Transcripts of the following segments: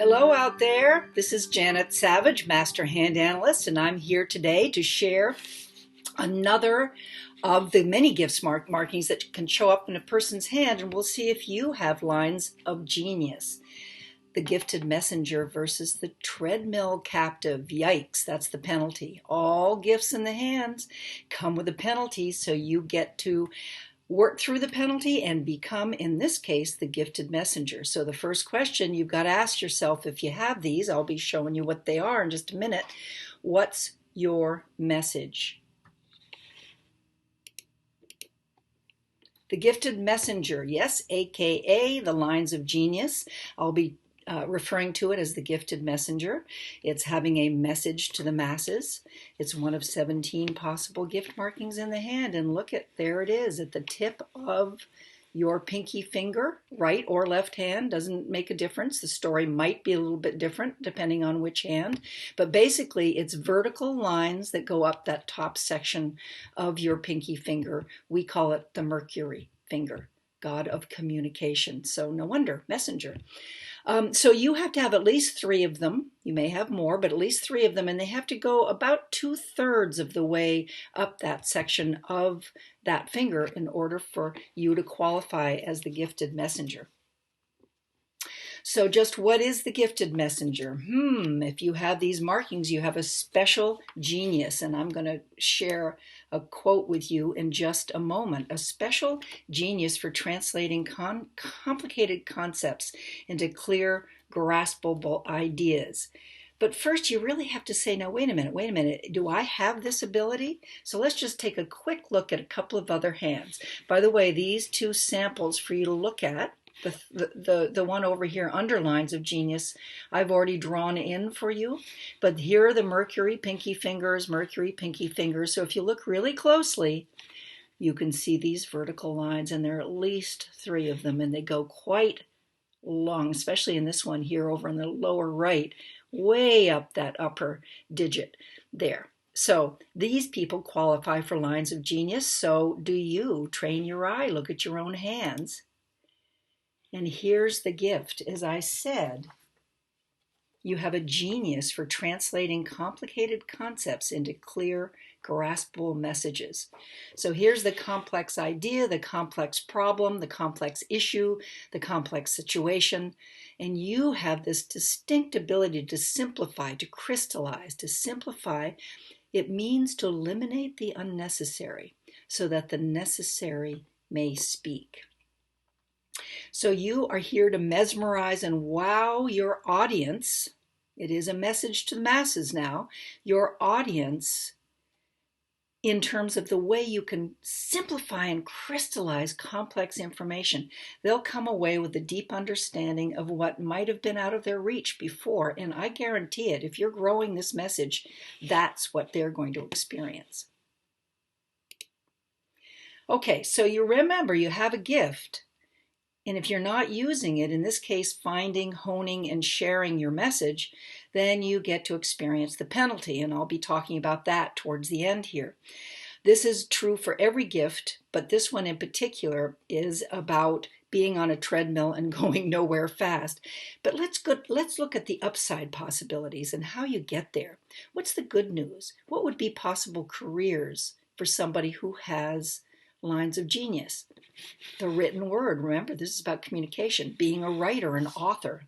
Hello out there. This is Janet Savage, Master Hand Analyst, and I'm here today to share another of the many gifts markings that can show up in a person's hand, and we'll see if you have lines of genius. The gifted messenger versus the treadmill captive. Yikes, that's the penalty. All gifts in the hands come with a penalty, so you get to work through the penalty and become, in this case, the gifted messenger. So the first question you've got to ask yourself, if you have these, I'll be showing you what they are in just a minute. What's your message? The gifted messenger, yes, a.k.a. the lines of genius. I'll be referring to it as the gifted messenger. It's having a message to the masses. It's one of 17 possible gift markings in the hand. And look at, there it is at the tip of your pinky finger, right or left hand, doesn't make a difference. The story might be a little bit different depending on which hand, but basically it's vertical lines that go up that top section of your pinky finger. We call it the Mercury finger, god of communication. So no wonder, messenger. So you have to have at least 3 of them. You may have more, but at least 3 of them, and they have to go about 2/3 of the way up that section of that finger in order for you to qualify as the gifted messenger. So just what is the gifted messenger? If you have these markings, you have a special genius, and I'm going to share a quote with you in just a moment. A special genius for translating complicated concepts into clear, graspable ideas. But first, you really have to say, now, wait a minute, do I have this ability? So let's just take a quick look at a couple of other hands. By the way, these 2 samples for you to look at, the one over here under lines of genius, I've already drawn in for you. But here are the Mercury pinky fingers. So if you look really closely, you can see these vertical lines, and there are at least 3 of them, and they go quite long, especially in this one here over in the lower right, way up that upper digit there. So these people qualify for lines of genius. So do you. Train your eye, look at your own hands. And here's the gift. As I said, you have a genius for translating complicated concepts into clear, graspable messages. So here's the complex idea, the complex problem, the complex issue, the complex situation. And you have this distinct ability to simplify, to crystallize. To simplify, it means to eliminate the unnecessary so that the necessary may speak. So you are here to mesmerize and wow your audience. It is a message to the masses now. Your audience, in terms of the way you can simplify and crystallize complex information. They'll come away with a deep understanding of what might have been out of their reach before. And I guarantee it, if you're growing this message, that's what they're going to experience. Okay, so you remember you have a gift. And if you're not using it, in this case, finding, honing, and sharing your message, then you get to experience the penalty. And I'll be talking about that towards the end here. This is true for every gift, but this one in particular is about being on a treadmill and going nowhere fast. But let's look at the upside possibilities and how you get there. What's the good news? What would be possible careers for somebody who has lines of genius? The written word, remember, this is about communication, being a writer, an author,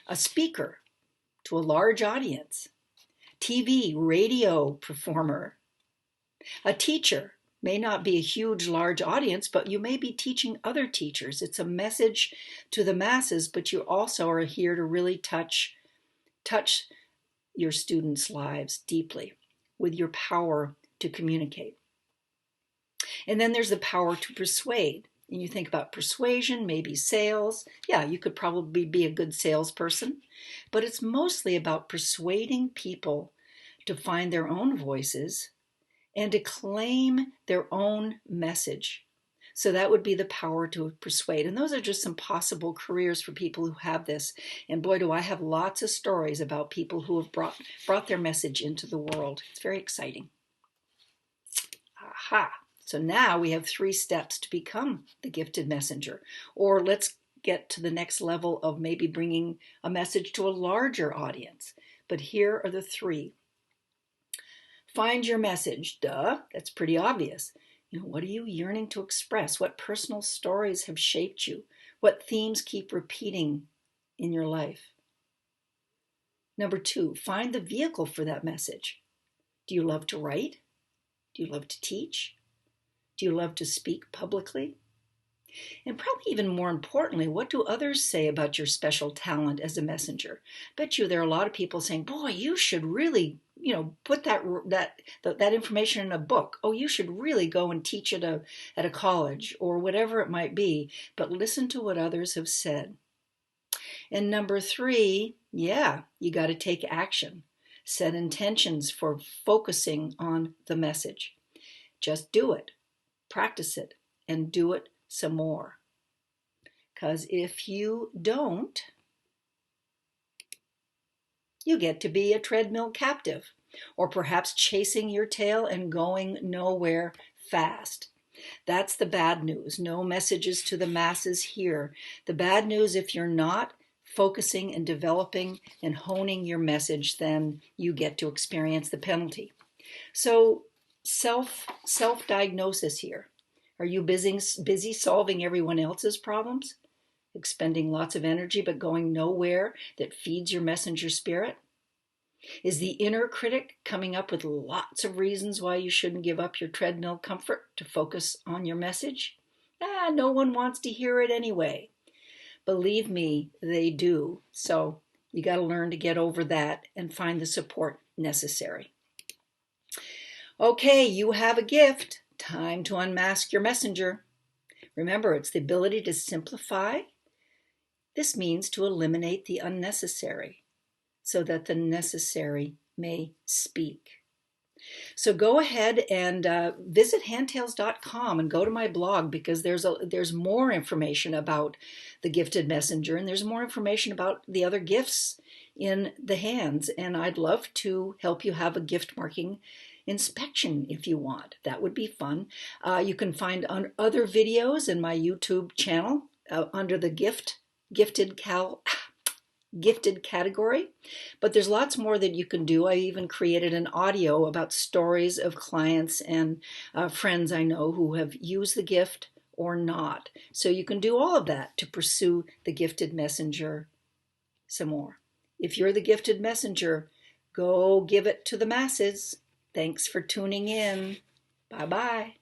a speaker to a large audience, TV, radio performer, a teacher. May not be a huge, large audience, but you may be teaching other teachers. It's a message to the masses, but you also are here to really touch your students' lives deeply with your power to communicate. And then there's the power to persuade. And you think about persuasion, maybe sales. Yeah, you could probably be a good salesperson, but it's mostly about persuading people to find their own voices and to claim their own message. So that would be the power to persuade. And those are just some possible careers for people who have this. And boy, do I have lots of stories about people who have brought their message into the world. It's very exciting. Aha. So now we have 3 steps to become the gifted messenger. Or let's get to the next level of maybe bringing a message to a larger audience. But here are the three. Find your message. Duh, that's pretty obvious. What are you yearning to express? What personal stories have shaped you? What themes keep repeating in your life? Number two, find the vehicle for that message. Do you love to write? Do you love to teach? Do you love to speak publicly? And probably even more importantly, what do others say about your special talent as a messenger? Bet you there are a lot of people saying, boy, you should really, put that information in a book. Oh, you should really go and teach at a college or whatever it might be. But listen to what others have said. And number three, you got to take action. Set intentions for focusing on the message. Just do it, practice it, and do it some more. Because if you don't, you get to be a treadmill captive, or perhaps chasing your tail and going nowhere fast. That's the bad news. No messages to the masses here. The bad news, if you're not focusing and developing and honing your message, then you get to experience the penalty. So self-diagnosis here. Are you busy solving everyone else's problems? Expending lots of energy but going nowhere that feeds your messenger spirit? Is the inner critic coming up with lots of reasons why you shouldn't give up your treadmill comfort to focus on your message? No one wants to hear it anyway. Believe me, they do. So you got to learn to get over that and find the support necessary. Okay, you have a gift. Time to unmask your messenger. Remember, it's the ability to simplify. This means to eliminate the unnecessary so that the necessary may speak. So go ahead and visit handtails.com and go to my blog, because there's more information about the gifted messenger, and there's more information about the other gifts in the hands. And I'd love to help you have a gift marking inspection if you want. That would be fun. You can find other videos in my YouTube channel under the gifted category, but there's lots more that you can do. I even created an audio about stories of clients and friends I know who have used the gift or not. So you can do all of that to pursue the gifted messenger some more. If you're the gifted messenger, go give it to the masses. Thanks for tuning in. Bye-bye.